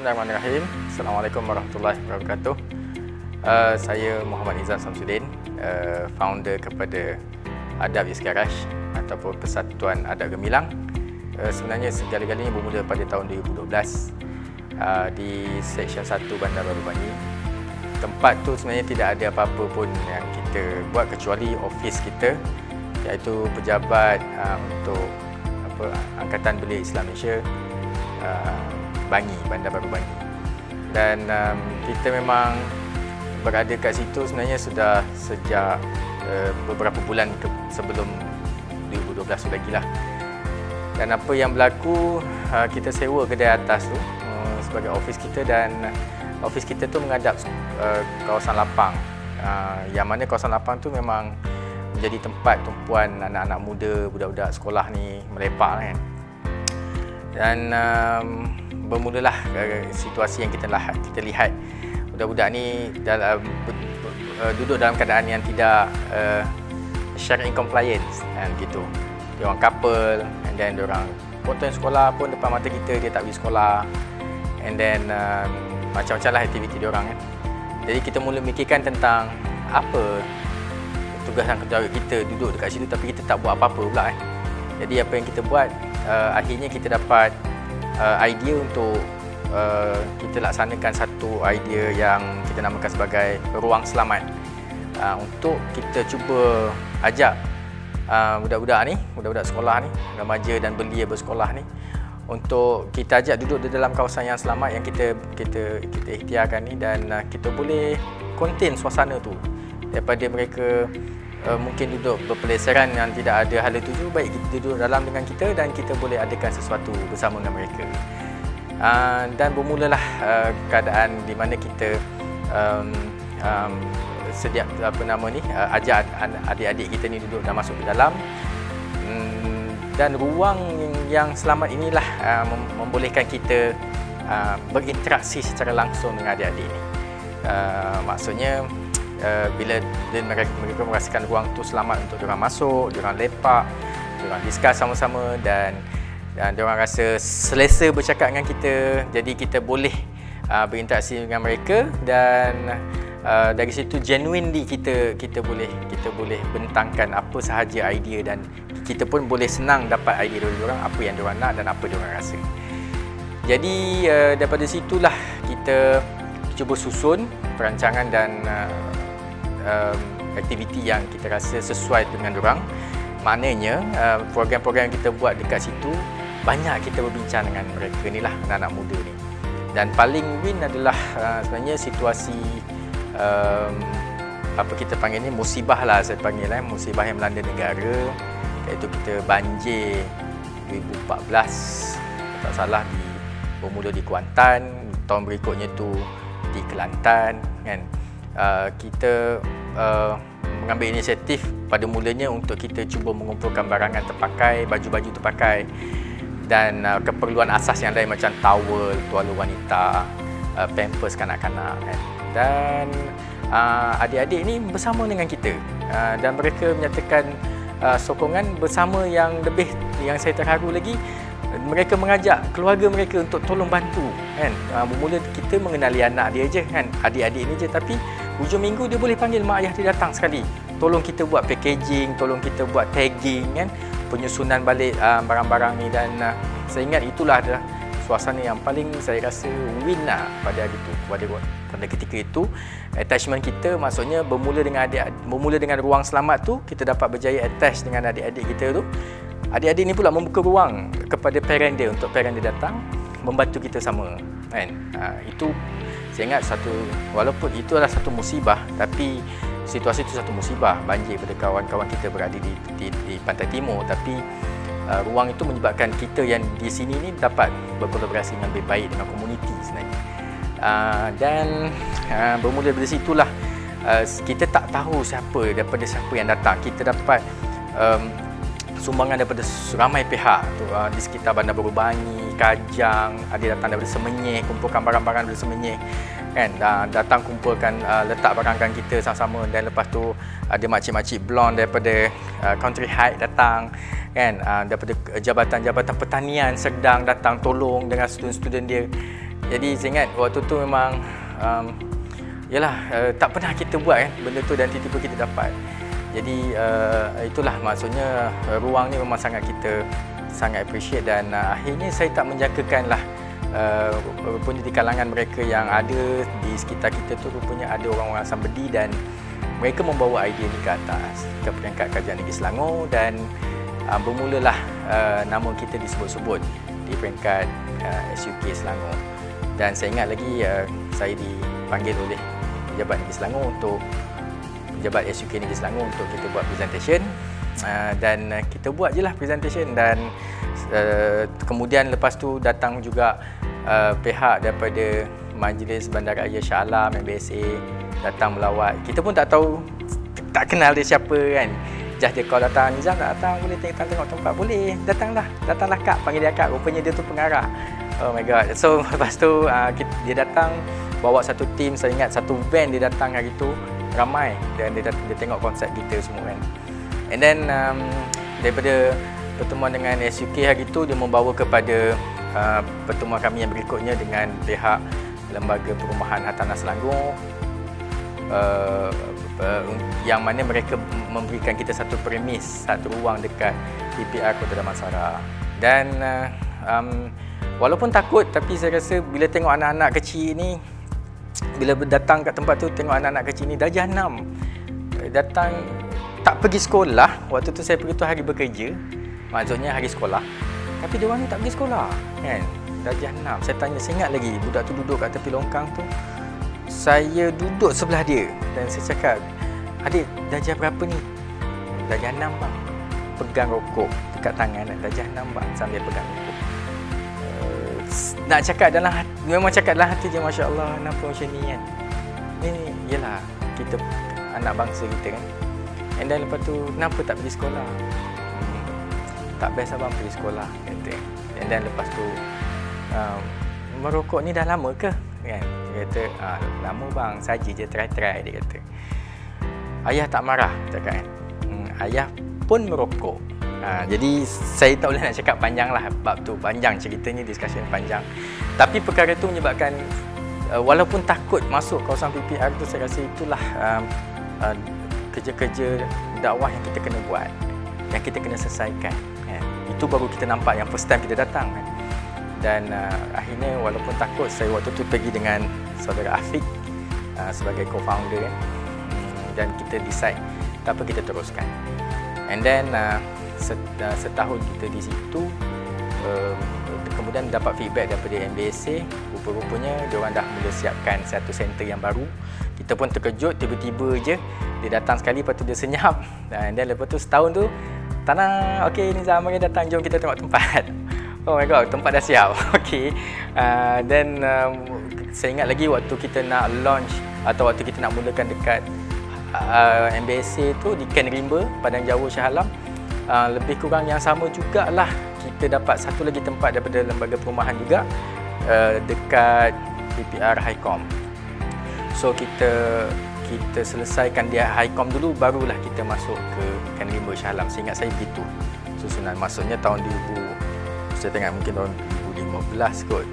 Bismillahirrahmanirrahim. Assalamualaikum warahmatullahi wabarakatuh. Saya Muhammad Nizam Samsudin, founder kepada Adab Iskarash ataupun Persatuan Adab Gemilang. Sebenarnya segala-galanya bermula pada tahun 2012 di Seksyen 1 Bandar Baru Bangi. Tempat tu sebenarnya tidak ada apa-apa pun yang kita buat kecuali ofis kita, iaitu pejabat untuk Angkatan Belia Islam Malaysia Bangi, Bandar Baru Bangi. Dan kita memang berada kat situ sebenarnya sudah sejak beberapa bulan sebelum 2012 tu lagi lah. Dan apa yang berlaku, kita sewa kedai atas tu sebagai ofis kita, dan ofis kita tu menghadap kawasan lapang, yang mana kawasan lapang tu memang menjadi tempat tumpuan anak-anak muda, budak-budak sekolah ni melepak kan. Dan bermulalah situasi yang kita lihat budak-budak ni duduk dalam keadaan yang tidak syari'i compliance kan, gitu. Dia orang couple, and then dia orang potong sekolah pun depan mata kita, dia tak pergi sekolah, and then macam-macam lah aktiviti dia orang kan. Jadi kita mula fikirkan tentang apa tugas dan tanggungjawab kita duduk dekat situ tapi kita tak buat apa-apa pula kan. Jadi apa yang kita buat, akhirnya kita dapat idea untuk kita laksanakan satu idea yang kita namakan sebagai ruang selamat, untuk kita cuba ajak budak-budak ni, budak-budak sekolah ni, remaja dan belia bersekolah ni, untuk kita ajak duduk di dalam kawasan yang selamat yang kita ikhtiarkan ni, dan kita boleh contain suasana tu daripada mereka mungkin duduk berpeleseran yang tidak ada hala tuju. Baik kita duduk dalam dengan kita dan kita boleh adakan sesuatu bersama dengan mereka. Dan bermulalah keadaan di mana kita ajak adik-adik kita ni duduk dan masuk ke dalam, dan ruang yang selamat inilah membolehkan kita berinteraksi secara langsung dengan adik-adik ni. Maksudnya bila mereka merasakan ruang tu selamat untuk diorang masuk, diorang lepak, diorang discuss sama-sama, dan diorang rasa selesa bercakap dengan kita. Jadi kita boleh berinteraksi dengan mereka, dan dari situ genuinely kita boleh bentangkan apa sahaja idea, dan kita pun boleh senang dapat idea dari diorang, apa yang diorang nak dan apa diorang rasa. Jadi daripada situlah kita cuba susun perancangan dan aktiviti yang kita rasa sesuai dengan diorang. Maknanya program-program yang kita buat dekat situ, banyak kita berbincang dengan mereka ni lah, anak-anak muda ni. Dan paling win adalah sebenarnya situasi apa kita panggil ni, musibah lah saya panggil lah, musibah yang melanda negara, iaitu kita banjir 2014 tak salah, bermula di Kuantan, tahun berikutnya tu di Kelantan kan. Kita mengambil inisiatif pada mulanya untuk kita cuba mengumpulkan barangan terpakai, baju-baju terpakai, dan keperluan asas yang lain macam towel, tuala wanita, pampers kanak-kanak kan. Dan adik-adik ni bersama dengan kita, dan mereka menyatakan sokongan bersama. Yang saya terharu lagi, mereka mengajak keluarga mereka untuk tolong bantu kan. Bermula kita mengenali anak dia je kan, adik-adik ni je, tapi hujung minggu dia boleh panggil mak ayah dia datang sekali, tolong kita buat packaging, tolong kita buat tagging kan, penyusunan balik barang-barang ni. Dan saya ingat itulah adalah suasana yang paling saya rasa win lah pada hari itu, pada ketika itu. Attachment kita, maksudnya bermula dengan ruang selamat tu, kita dapat berjaya attach dengan adik-adik kita tu. Adik-adik ni pula membuka ruang kepada parent dia, untuk parent dia datang membantu kita sama kan. Itu saya ingat walaupun itu adalah satu musibah, tapi situasi itu satu musibah, banjir pada kawan-kawan kita berada di Pantai Timur, tapi ruang itu menyebabkan kita yang di sini ni dapat berkolaborasi dengan lebih baik dengan komuniti sebenarnya. Dan bermula dari situlah kita tak tahu daripada siapa yang datang. Kita dapat sumbangan daripada ramai pihak tu, di sekitar Bandar Baru Bangi, Kajang, ada datang daripada Semenyih, kumpulkan barang-barang dari Semenyih kan, datang kumpulkan, letak barang-barang kita sama-sama. Dan lepas tu ada makcik-makcik blonde daripada Country High datang kan, daripada jabatan-jabatan pertanian sedang datang tolong dengan student-student dia Jadi saya ingat waktu tu memang tak pernah kita buat kan benda tu dan tiba-tiba kita dapat. Jadi itulah maksudnya ruang ni memang sangat kita sangat appreciate dan akhirnya saya tak menjangkakan lah rupanya di kalangan mereka yang ada di sekitar kita tu rupanya ada orang-orang somebody dan mereka membawa idea ni ke atas ke peringkat Kerajaan Negeri Selangor dan bermulalah nama kita disebut-sebut di peringkat SUK Selangor. Dan saya ingat lagi saya dipanggil oleh Pejabat Negeri Selangor untuk Pejabat SUK Negeri Selangor untuk kita buat presentation dan kita buat je lah presentation dan kemudian lepas tu datang juga pihak daripada Majlis Bandaraya Shah Alam MBSA datang melawat. Kita pun tak tahu, tak kenal dia siapa kan. Just dia call datang, Nizam nak datang, boleh tengok tempat? Boleh, datanglah kak, panggil dia kak, rupanya dia tu pengarah. Oh my god. So lepas tu dia datang bawa satu tim, saya ingat satu van dia datang hari tu ramai dan dia tengok konsep kita semua kan. And then daripada pertemuan dengan SUK hari tu dia membawa kepada pertemuan kami yang berikutnya dengan pihak Lembaga Perumahan Hartanah Selangor yang mana mereka memberikan kita satu premis, satu ruang dekat PPR Kota Damansara. Dan walaupun takut tapi saya rasa bila tengok anak-anak kecil ni, bila datang kat tempat tu tengok anak-anak kecil ni darjah 6 datang tak pergi sekolah. Waktu tu saya pergi tu hari bekerja, maksudnya hari sekolah, tapi dia orang ni tak pergi sekolah kan. Darjah 6. Saya tanya, saya ingat lagi budak tu duduk kat tepi longkang tu. Saya duduk sebelah dia dan saya cakap, adik darjah berapa ni? Darjah 6 bang. Pegang rokok dekat tangan, darjah 6 bang, sambil pegang rokok. Nak cakap dalam hati, memang cakap dalam hati je, Masya Allah, kenapa macam ni kan. Ni yelah kita anak bangsa kita kan. And then lepas tu, kenapa tak pergi sekolah? Tak best abang pergi sekolah kata. And then lepas tu merokok ni dah lama ke? Kan? Dia kata, lama bang, saja je try-try, dia kata. Ayah tak marah, cakap kan. Ayah pun merokok. Jadi saya tak boleh nak cakap panjang lah bab tu, panjang ceritanya, discussion panjang. Tapi perkara tu menyebabkan walaupun takut masuk kawasan PPR tu, saya rasa itulah kerja-kerja dakwah yang kita kena buat, yang kita kena selesaikan kan. Itu baru kita nampak yang first time kita datang kan. Dan akhirnya walaupun takut, saya waktu tu pergi dengan saudara Afiq sebagai co-founder kan. Dan kita decide tak apa, kita teruskan. And then setahun kita di situ, kemudian dapat feedback daripada MBSA, rupa-rupanya diorang dah mula siapkan satu center yang baru. Kita pun terkejut, tiba-tiba je dia datang sekali, lepas tu dia senyap. Dan lepas tu setahun tu, Tanah, okey Nizam, mari datang, jom kita tengok tempat. Oh my god, tempat dah siap. Okey. Dan saya ingat lagi waktu kita nak launch atau waktu kita nak mulakan dekat MBSA tu di Ken Rimba, Padang Jawa Shah Alam, lebih kurang yang sama jugalah. Kita dapat satu lagi tempat daripada lembaga perumahan juga dekat PPR Highcom. So kita selesaikan dia Highcom dulu, barulah kita masuk ke Ken Rimba Shah Alam. Saya ingat saya begitu susunan, maksudnya tahun 2000, saya tengok mungkin tahun 2015 kot.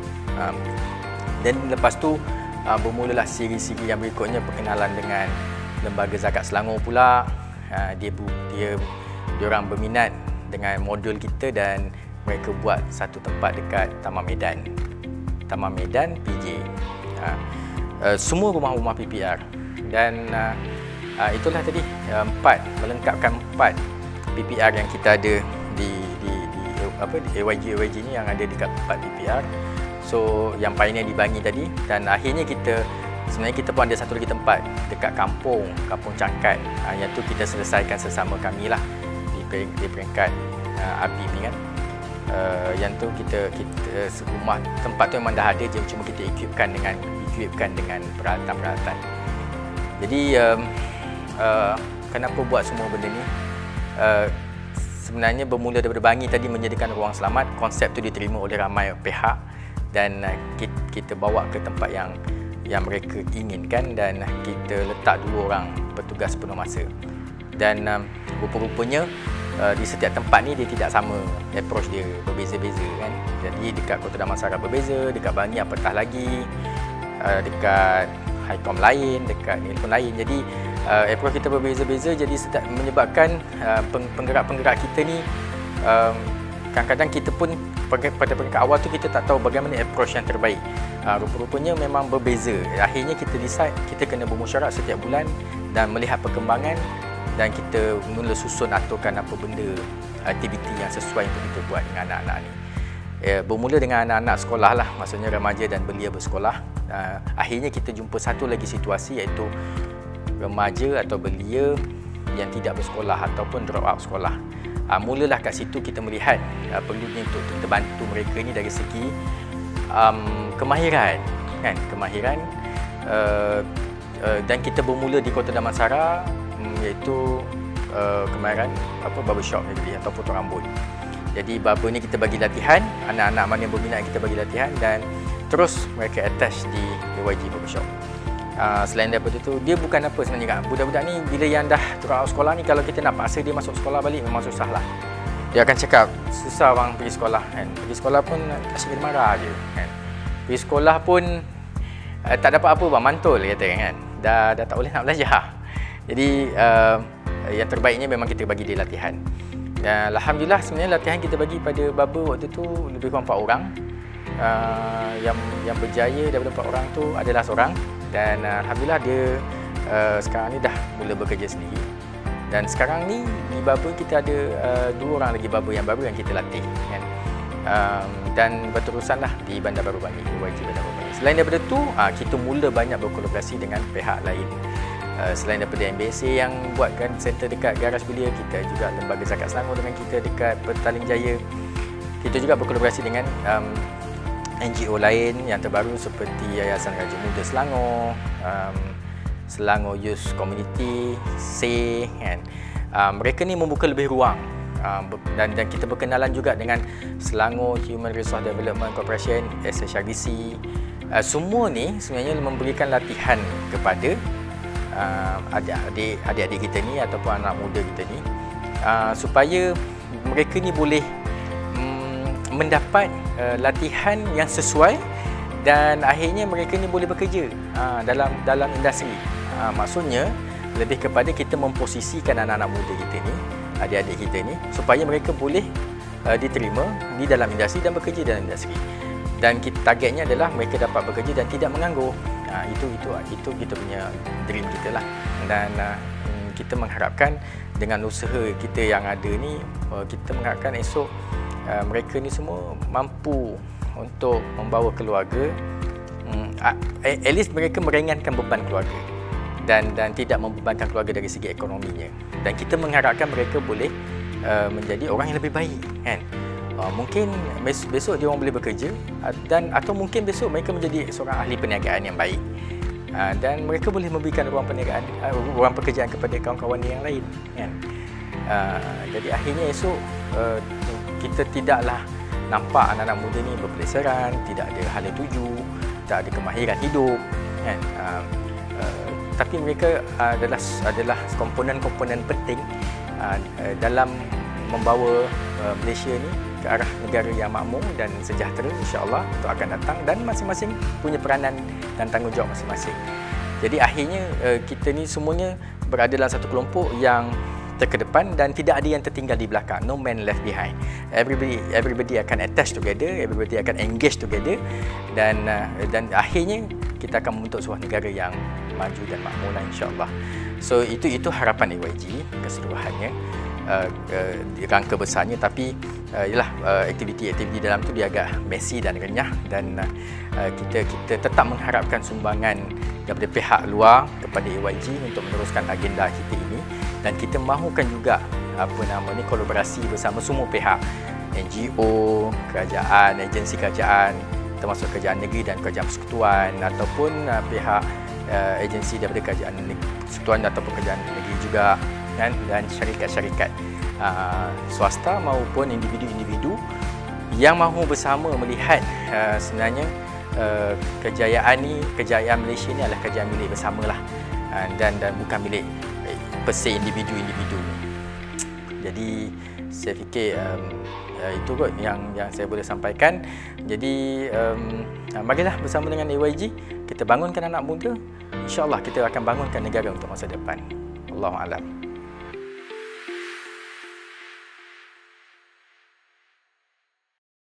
Dan lepas tu bermulalah siri-siri yang berikutnya, perkenalan dengan Lembaga Zakat Selangor pula. Dia orang berminat dengan modul kita dan mereka buat satu tempat dekat Taman Medan PJ. Semua rumah-rumah PPR. Dan itulah tadi melengkapkan 4 PPR yang kita ada di AYG ni yang ada dekat 4 PPR. So yang pioneer di Bangi tadi, dan akhirnya sebenarnya kita pun ada satu lagi tempat dekat Kampung Cangkat. Yang tu kita selesaikan sesama kami lah di peringkat Abib ni kan. Yang tu kita rumah tempat tu memang dah ada je, cuma kita equipkan dengan peralatan-peralatan. Jadi kenapa buat semua benda ni? Sebenarnya bermula daripada Bangi tadi menjadikan ruang selamat. Konsep tu diterima oleh ramai pihak dan kita bawa ke tempat yang mereka inginkan dan kita letak 2 orang petugas penuh masa. Dan rupa-rupanya di setiap tempat ni dia tidak sama, approach dia berbeza-beza kan. Jadi dekat Kota Damansara berbeza, dekat Bangi apatah lagi, dekat Highcom lain, dekat ni pun lain. Jadi approach kita berbeza-beza, jadi menyebabkan penggerak-penggerak kita ni kadang-kadang kita pun pada peringkat awal tu kita tak tahu bagaimana approach yang terbaik. Rupa-rupanya memang berbeza. Akhirnya kita decide kita kena bermusyawarah setiap bulan dan melihat perkembangan, dan kita mula susun aturkan apa benda aktiviti yang sesuai untuk kita buat dengan anak-anak ni. Bermula dengan anak-anak sekolah lah, maksudnya remaja dan belia bersekolah. Akhirnya kita jumpa satu lagi situasi, iaitu remaja atau belia yang tidak bersekolah ataupun drop out sekolah. Mulalah kat situ kita melihat perlunya untuk kita bantu mereka ni dari segi kemahiran kan, dan kita bermula di Kota Damansara, iaitu kemahiran barbershop atau potong rambut. Jadi barber ni kita bagi latihan, anak-anak mana yang berminat kita bagi latihan, dan terus mereka attach di YG Barbershop. Selain daripada tu, dia bukan apa sebenarnya kan. Budak-budak ni bila yang dah drop out sekolah ni, kalau kita nak paksa dia masuk sekolah balik memang susah lah. Dia akan cakap, susah bang pergi sekolah kan. Pergi sekolah pun asyik dia marah je kan. Pergi sekolah pun tak dapat apa bang, mantul kata kan. Dah tak boleh nak belajar. Jadi yang terbaiknya memang kita bagi dia latihan. Dan Alhamdulillah sebenarnya latihan kita bagi pada barber waktu tu lebih kurang 4 orang. Yang berjaya daripada 4 orang tu adalah seorang, dan Alhamdulillah dia sekarang ni dah mula bekerja sendiri. Dan sekarang ni di barber kita ada 2 orang lagi barber yang baru yang kita latih kan. Dan berterusanlah di Bandar Baru Bangi, YG Bandar Baru Bangi. Selain daripada tu, kita mula banyak berkolaborasi dengan pihak lain. Selain daripada MBSA yang buatkan center dekat garaj belia, kita juga Lembaga Zakat Selangor dengan kita dekat Petaling Jaya. Kita juga berkolaborasi dengan NGO lain yang terbaru seperti Yayasan Raja Muda Selangor, Selangor Youth Community, SEY kan. Mereka ni membuka lebih ruang, dan kita berkenalan juga dengan Selangor Human Resource Development Corporation, SHRDC. Semua ni sebenarnya memberikan latihan kepada adik-adik kita ni ataupun anak muda kita ni, supaya mereka ni boleh mendapat latihan yang sesuai, dan akhirnya mereka ni boleh bekerja dalam industri. Maksudnya lebih kepada kita memposisikan anak-anak muda kita ni, adik-adik kita ni, supaya mereka boleh diterima di dalam industri dan bekerja dalam industri. Dan targetnya adalah mereka dapat bekerja dan tidak menganggur. Itu kita punya dream kita lah. Dan kita mengharapkan dengan usaha kita yang ada ni, kita mengharapkan esok mereka ni semua mampu untuk membawa keluarga, at least mereka meringankan beban keluarga, dan tidak membebankan keluarga dari segi ekonominya. Dan kita mengharapkan mereka boleh menjadi orang yang lebih baik kan. Mungkin besok dia orang boleh bekerja, atau mungkin besok mereka menjadi seorang ahli perniagaan yang baik, dan mereka boleh memberikan ruang pekerjaan kepada kawan-kawan yang lain kan. Jadi akhirnya esok kita tidaklah nampak anak-anak muda ni berpeleseran, tidak ada hala tuju, tak ada kemahiran hidup kan. Tapi mereka adalah komponen-komponen penting dalam membawa Malaysia ni ke arah negara yang makmur dan sejahtera insya-Allah itu akan datang, dan masing-masing punya peranan dan tanggungjawab masing-masing. Jadi akhirnya kita ni semuanya berada dalam satu kelompok yang terkedepan dan tidak ada yang tertinggal di belakang. No man left behind. Everybody akan attach together, everybody akan engage together, dan akhirnya kita akan membentuk sebuah negara yang maju dan makmur insya-Allah. So itu harapan AYG keseluruhannya. Rangka besarnya, tapi aktiviti-aktiviti dalam tu dia agak messy dan renyah, dan kita tetap mengharapkan sumbangan daripada pihak luar kepada AYG untuk meneruskan agenda kita ini, dan kita mahukan juga kolaborasi bersama semua pihak, NGO, kerajaan, agensi kerajaan termasuk kerajaan negeri dan kerajaan persekutuan, ataupun pihak agensi daripada kerajaan persekutuan ataupun kerajaan negeri juga kan, dan syarikat-syarikat swasta maupun individu-individu yang mahu bersama melihat sebenarnya kejayaan Malaysia ni adalah kejayaan milik bersamalah, dan bukan milik per se individu-individu. Jadi saya fikir itu kot yang saya boleh sampaikan. Jadi marilah bersama dengan AYG kita bangunkan anak muda. InsyaAllah kita akan bangunkan negara untuk masa depan. Allahu a'lam.